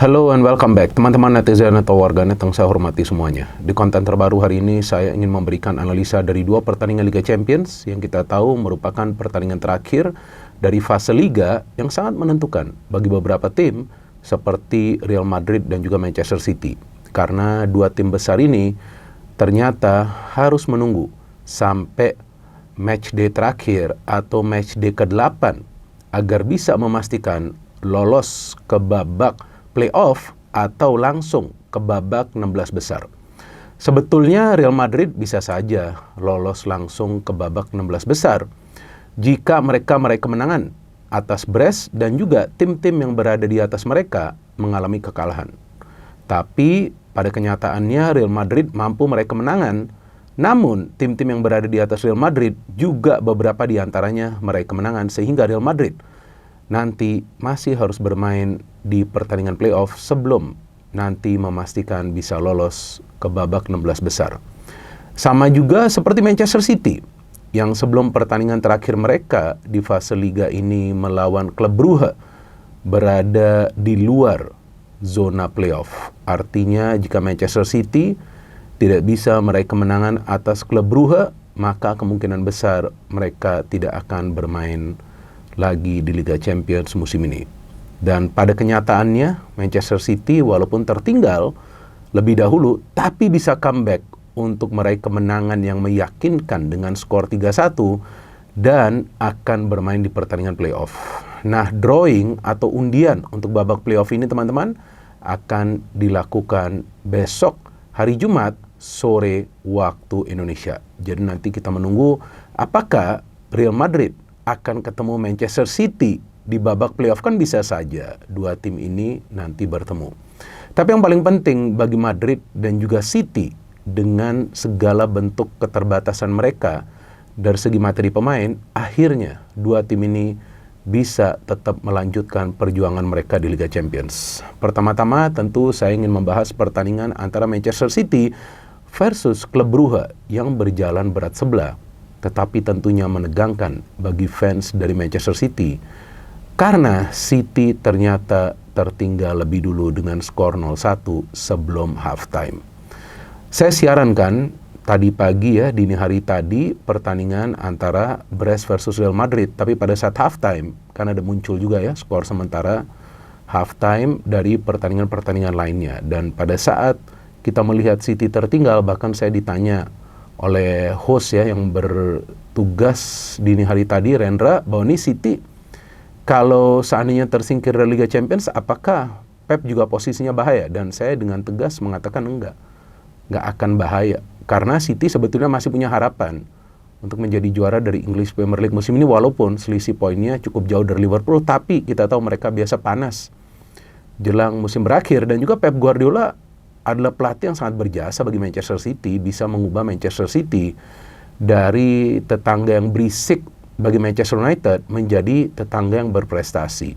Hello and welcome back, teman-teman netizen atau warganet yang saya hormati semuanya. Di konten terbaru hari ini, saya ingin memberikan analisa dari dua pertandingan Liga Champions yang kita tahu merupakan pertandingan terakhir dari fase Liga yang sangat menentukan bagi beberapa tim seperti Real Madrid dan juga Manchester City. Karena dua tim besar ini ternyata harus menunggu sampai match day terakhir atau match day ke-8 agar bisa memastikan lolos ke babak playoff atau langsung ke babak 16 besar. Sebetulnya Real Madrid bisa saja lolos langsung ke babak 16 besar jika mereka meraih kemenangan atas Brest dan juga tim-tim yang berada di atas mereka mengalami kekalahan. Tapi pada kenyataannya Real Madrid mampu meraih kemenangan, namun tim-tim yang berada di atas Real Madrid juga beberapa di antaranya meraih kemenangan sehingga Real Madrid nanti masih harus bermain di pertandingan playoff sebelum nanti memastikan bisa lolos ke babak 16 besar. Sama juga seperti Manchester City yang sebelum pertandingan terakhir mereka di fase Liga ini melawan klub Brugge berada di luar zona playoff. Artinya jika Manchester City tidak bisa meraih kemenangan atas klub Brugge, maka kemungkinan besar mereka tidak akan bermain lagi di Liga Champions musim ini. Dan pada kenyataannya Manchester City walaupun tertinggal lebih dahulu tapi bisa comeback untuk meraih kemenangan yang meyakinkan dengan skor 3-1 dan akan bermain di pertandingan playoff. Nah, drawing atau undian untuk babak playoff ini teman-teman akan dilakukan besok hari Jumat sore waktu Indonesia. Jadi nanti kita menunggu apakah Real Madrid akan ketemu Manchester City di babak playoff. Kan bisa saja dua tim ini nanti bertemu. Tapi yang paling penting bagi Madrid dan juga City dengan segala bentuk keterbatasan mereka dari segi materi pemain, akhirnya dua tim ini bisa tetap melanjutkan perjuangan mereka di Liga Champions. Pertama-tama tentu saya ingin membahas pertandingan antara Manchester City versus klub Brugge yang berjalan berat sebelah, tetapi tentunya menegangkan bagi fans dari Manchester City karena City ternyata tertinggal lebih dulu dengan skor 0-1 sebelum halftime. Saya siarankan tadi pagi dini hari tadi pertandingan antara Brest versus Real Madrid, tapi pada saat halftime kan ada muncul juga skor sementara halftime dari pertandingan-pertandingan lainnya, dan pada saat kita melihat City tertinggal, bahkan saya ditanya oleh host yang bertugas dini hari tadi, Rendra, bahwa ini City kalau seandainya tersingkir dari Liga Champions, apakah Pep juga posisinya bahaya? Dan saya dengan tegas mengatakan enggak akan bahaya. Karena City sebetulnya masih punya harapan untuk menjadi juara dari English Premier League musim ini, walaupun selisih poinnya cukup jauh dari Liverpool, tapi kita tahu mereka biasa panas jelang musim berakhir. Dan juga Pep Guardiola adalah pelatih yang sangat berjasa bagi Manchester City, bisa mengubah Manchester City dari tetangga yang berisik bagi Manchester United menjadi tetangga yang berprestasi.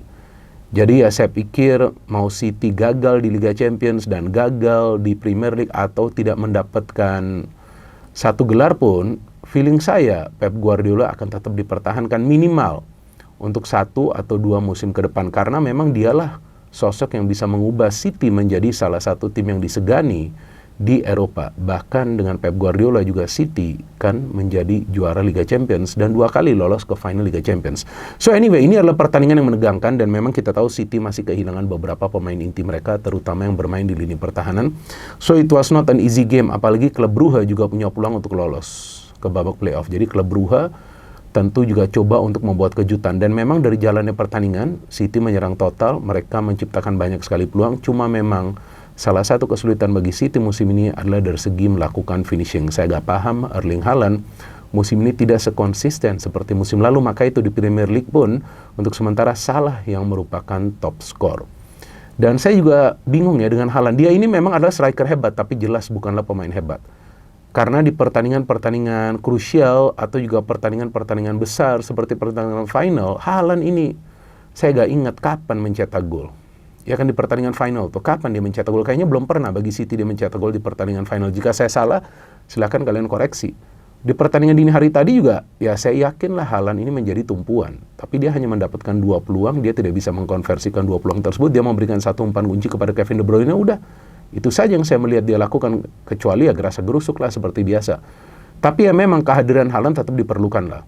Jadi saya pikir mau City gagal di Liga Champions dan gagal di Premier League atau tidak mendapatkan satu gelar pun, feeling saya Pep Guardiola akan tetap dipertahankan minimal untuk 1 atau 2 musim ke depan, karena memang dialah sosok yang bisa mengubah City menjadi salah satu tim yang disegani di Eropa. Bahkan dengan Pep Guardiola juga City kan menjadi juara Liga Champions dan 2 kali lolos ke final Liga Champions. So anyway, ini adalah pertandingan yang menegangkan dan memang kita tahu City masih kehilangan beberapa pemain inti mereka, terutama yang bermain di lini pertahanan. So it was not an easy game, apalagi klub Brugge juga punya peluang untuk lolos ke babak playoff. Jadi klub Brugge tentu juga coba untuk membuat kejutan, dan memang dari jalannya pertandingan City menyerang total, mereka menciptakan banyak sekali peluang, cuma memang salah satu kesulitan bagi City musim ini adalah dari segi melakukan finishing. Saya gak paham Erling Haaland musim ini tidak sekonsisten seperti musim lalu, maka itu di Premier League pun untuk sementara Salah yang merupakan top skor. Dan saya juga bingung dengan Haaland, dia ini memang adalah striker hebat tapi jelas bukanlah pemain hebat. Karena di pertandingan-pertandingan krusial atau juga pertandingan-pertandingan besar seperti pertandingan final, Haaland ini saya gak ingat kapan mencetak gol. Ya kan di pertandingan final tuh, kapan dia mencetak gol? Kayaknya belum pernah bagi City dia mencetak gol di pertandingan final. Jika saya salah, silakan kalian koreksi. Di pertandingan dini hari tadi juga, ya saya yakinlah Haaland ini menjadi tumpuan. Tapi dia hanya mendapatkan 2 peluang, dia tidak bisa mengkonversikan 2 peluang tersebut. Dia memberikan 1 umpan kunci kepada Kevin De Bruyne, udah. Itu saja yang saya melihat dia lakukan, kecuali ya gerasa gerusuk lah seperti biasa. Tapi ya memang kehadiran Haaland tetap diperlukan lah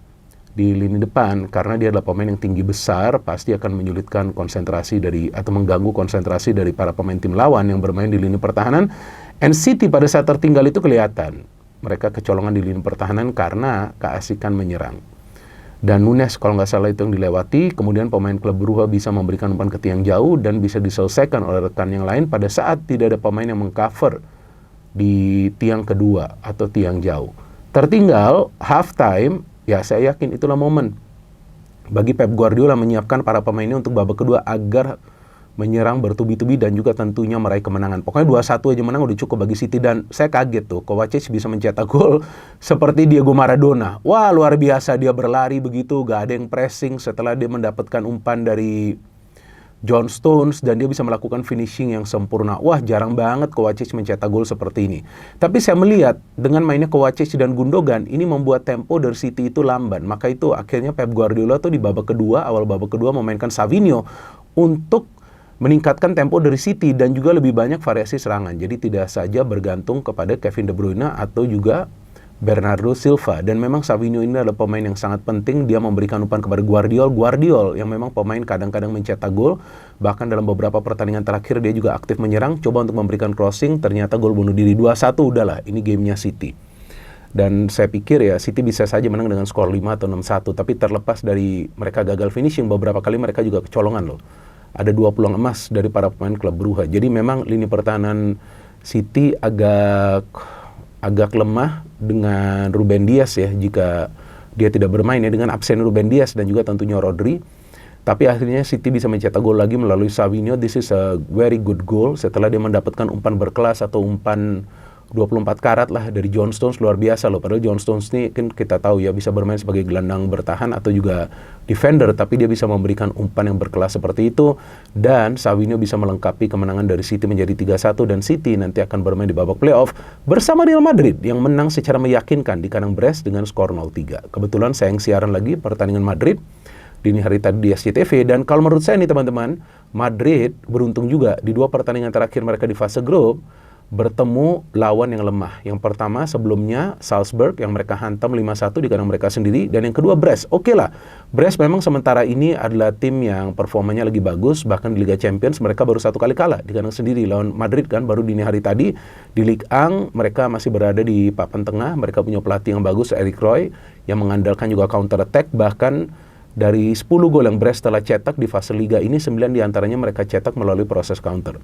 di lini depan, karena dia adalah pemain yang tinggi besar, pasti akan menyulitkan konsentrasi atau mengganggu konsentrasi dari para pemain tim lawan yang bermain di lini pertahanan. And City pada saat tertinggal itu kelihatan. Mereka kecolongan di lini pertahanan karena keasikan menyerang. Dan Nunes kalau nggak salah itu yang dilewati, kemudian pemain klub Brugge bisa memberikan umpan ke tiang jauh dan bisa diselesaikan oleh rekan yang lain pada saat tidak ada pemain yang mengcover di tiang kedua atau tiang jauh. Tertinggal half time, ya saya yakin itulah momen bagi Pep Guardiola menyiapkan para pemainnya untuk babak kedua agar menyerang bertubi-tubi dan juga tentunya meraih kemenangan. Pokoknya 2-1 aja menang udah cukup bagi City, dan saya kaget tuh Kovacic bisa mencetak gol seperti Diego Maradona. Wah, luar biasa, dia berlari begitu, gak ada yang pressing setelah dia mendapatkan umpan dari John Stones dan dia bisa melakukan finishing yang sempurna. Wah, jarang banget Kovacic mencetak gol seperti ini. Tapi saya melihat dengan mainnya Kovacic dan Gundogan ini membuat tempo dari City itu lamban. Maka itu akhirnya Pep Guardiola tuh di babak kedua, awal babak kedua memainkan Savinho untuk meningkatkan tempo dari City dan juga lebih banyak variasi serangan. Jadi tidak saja bergantung kepada Kevin De Bruyne atau juga Bernardo Silva. Dan memang Savinho ini adalah pemain yang sangat penting. Dia memberikan umpan kepada Guardiol yang memang pemain kadang-kadang mencetak gol. Bahkan dalam beberapa pertandingan terakhir dia juga aktif menyerang, coba untuk memberikan crossing, ternyata gol bunuh diri. 2-1 udahlah, ini gamenya City. Dan saya pikir ya City bisa saja menang dengan skor 5 atau 6-1. Tapi terlepas dari mereka gagal finishing, beberapa kali mereka juga kecolongan loh. Ada 2 peluang emas dari para pemain klub Brugge. Jadi memang lini pertahanan City agak lemah dengan Ruben Dias ya, jika dia tidak bermain ya, dengan absen Ruben Dias dan juga tentunya Rodri. Tapi akhirnya City bisa mencetak gol lagi melalui Savinho. This is a very good goal setelah dia mendapatkan umpan berkelas atau umpan 24 karat lah dari John Stones. Luar biasa loh, padahal John Stones ini kan kita tahu ya bisa bermain sebagai gelandang bertahan atau juga defender, tapi dia bisa memberikan umpan yang berkelas seperti itu, dan Savinho bisa melengkapi kemenangan dari City menjadi 3-1, dan City nanti akan bermain di babak playoff bersama Real Madrid yang menang secara meyakinkan di kandang Brest dengan skor 0-3. Kebetulan saya yang siaran lagi pertandingan Madrid dini hari tadi di SCTV, dan kalau menurut saya nih teman-teman, Madrid beruntung juga di 2 pertandingan terakhir mereka di fase grup bertemu lawan yang lemah. Yang pertama sebelumnya Salzburg yang mereka hantam 5-1 di kandang mereka sendiri, dan yang kedua Brest. Oke lah, Brest memang sementara ini adalah tim yang performanya lagi bagus, bahkan di Liga Champions mereka baru 1 kali kalah di kandang sendiri lawan Madrid kan baru dini hari tadi. Di Ligue 1 mereka masih berada di papan tengah, mereka punya pelatih yang bagus, Eric Roy, yang mengandalkan juga counter attack. Bahkan dari 10 gol yang Brest telah cetak di fase Liga ini, 9 diantaranya mereka cetak melalui proses counter.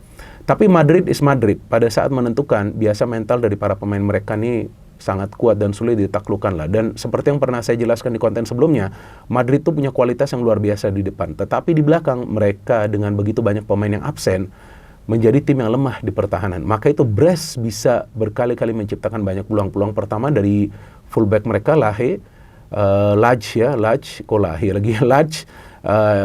Tapi Madrid is Madrid. Pada saat menentukan, biasa mental dari para pemain mereka ini sangat kuat dan sulit ditaklukkan lah. Dan seperti yang pernah saya jelaskan di konten sebelumnya, Madrid itu punya kualitas yang luar biasa di depan. Tetapi di belakang mereka dengan begitu banyak pemain yang absen, menjadi tim yang lemah di pertahanan. Maka itu Brest bisa berkali-kali menciptakan banyak peluang-peluang. Pertama dari fullback mereka, Lage,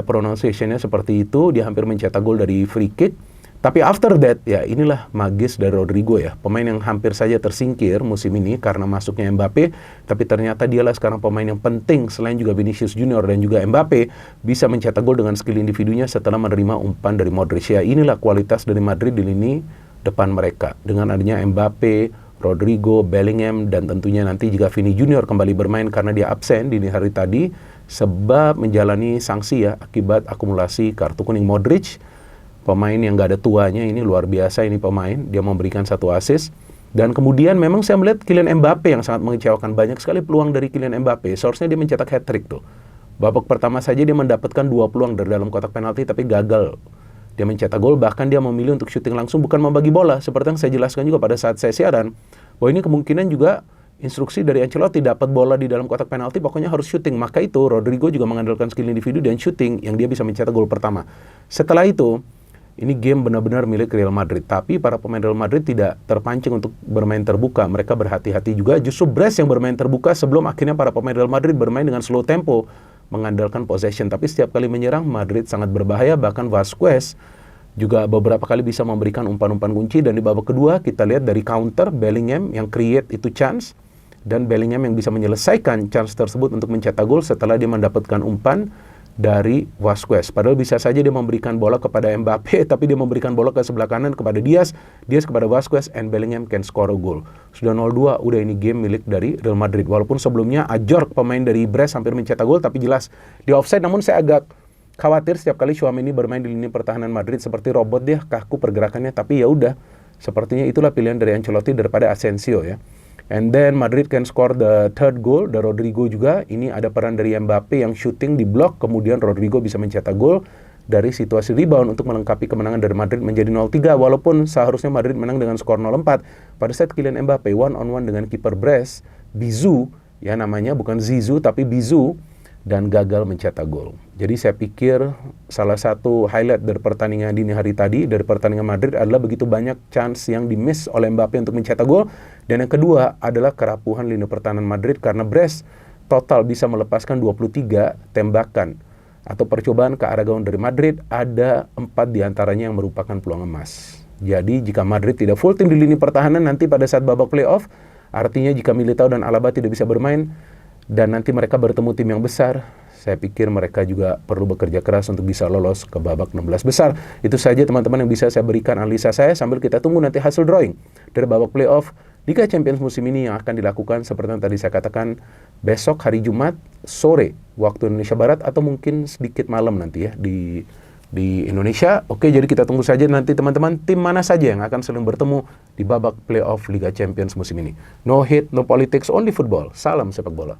pronunciation-nya seperti itu, dia hampir mencetak gol dari free kick. Tapi after that, ya inilah magis dari Rodrigo ya, pemain yang hampir saja tersingkir musim ini karena masuknya Mbappe, tapi ternyata dialah sekarang pemain yang penting selain juga Vinicius Junior dan juga Mbappe, bisa mencetak gol dengan skill individunya setelah menerima umpan dari Modric. Ya inilah kualitas dari Madrid di lini depan mereka, dengan adanya Mbappe, Rodrigo, Bellingham, dan tentunya nanti jika Vini Junior kembali bermain karena dia absen di hari tadi sebab menjalani sanksi ya akibat akumulasi kartu kuning. Modric, pemain yang gak ada tuanya ini, luar biasa ini pemain, dia memberikan 1 assist. Dan kemudian memang saya melihat Kylian Mbappe yang sangat mengecewakan, banyak sekali peluang dari Kylian Mbappe, seharusnya dia mencetak hat-trick tuh. Babak pertama saja dia mendapatkan 2 peluang dari dalam kotak penalti tapi gagal. Dia mencetak gol, bahkan dia memilih untuk syuting langsung, bukan membagi bola. Seperti yang saya jelaskan juga pada saat saya siaran, bahwa ini kemungkinan juga instruksi dari Ancelotti, dapat bola di dalam kotak penalti, pokoknya harus syuting. Maka itu Rodrigo juga mengandalkan skill individu dan syuting yang dia bisa mencetak gol pertama. Setelah itu, ini game benar-benar milik Real Madrid. Tapi para pemain Real Madrid tidak terpancing untuk bermain terbuka. Mereka berhati-hati juga. Justru Brest yang bermain terbuka sebelum akhirnya para pemain Real Madrid bermain dengan slow tempo, mengandalkan possession. Tapi setiap kali menyerang, Madrid sangat berbahaya. Bahkan Vasquez juga beberapa kali bisa memberikan umpan-umpan kunci. Dan di babak kedua kita lihat dari counter Bellingham yang create itu chance, dan Bellingham yang bisa menyelesaikan chance tersebut untuk mencetak gol setelah dia mendapatkan umpan dari Vasquez. Padahal bisa saja dia memberikan bola kepada Mbappe, tapi dia memberikan bola ke sebelah kanan kepada Diaz kepada Vasquez, and Bellingham can score a goal. Sudah 0-2, udah ini game milik dari Real Madrid. Walaupun sebelumnya Ajorc, pemain dari Brest, hampir mencetak gol, tapi jelas di offside. Namun saya agak khawatir setiap kali Tchouaméni bermain di lini pertahanan Madrid, seperti robot dia, kaku pergerakannya, tapi ya udah. Sepertinya itulah pilihan dari Ancelotti daripada Asensio ya. And then Madrid can score the third goal, the Rodrigo juga. Ini ada peran dari Mbappe yang shooting di blok, kemudian Rodrigo bisa mencetak gol dari situasi rebound untuk melengkapi kemenangan dari Madrid menjadi 0-3. Walaupun seharusnya Madrid menang dengan skor 0-4. Pada saat Kylian Mbappe one-on-one dengan kiper Brest, Bizou, ya namanya bukan Zizou tapi Bizou, dan gagal mencetak gol. Jadi saya pikir salah satu highlight dari pertandingan dini hari tadi, dari pertandingan Madrid, adalah begitu banyak chance yang di-miss oleh Mbappe untuk mencetak gol. Dan yang kedua adalah kerapuhan lini pertahanan Madrid, karena Brest total bisa melepaskan 23 tembakan atau percobaan ke arah gawang dari Madrid, ada 4 diantaranya yang merupakan peluang emas. Jadi jika Madrid tidak full tim di lini pertahanan nanti pada saat babak playoff, artinya jika Militao dan Alaba tidak bisa bermain, dan nanti mereka bertemu tim yang besar, saya pikir mereka juga perlu bekerja keras untuk bisa lolos ke babak 16 besar. Itu saja teman-teman yang bisa saya berikan analisa saya, sambil kita tunggu nanti hasil drawing dari babak playoff Liga Champions musim ini yang akan dilakukan seperti yang tadi saya katakan besok hari Jumat sore waktu Indonesia Barat, atau mungkin sedikit malam nanti ya di Indonesia. Oke, jadi kita tunggu saja nanti teman-teman tim mana saja yang akan saling bertemu di babak playoff Liga Champions musim ini. No hate, no politics, only football. Salam sepak bola.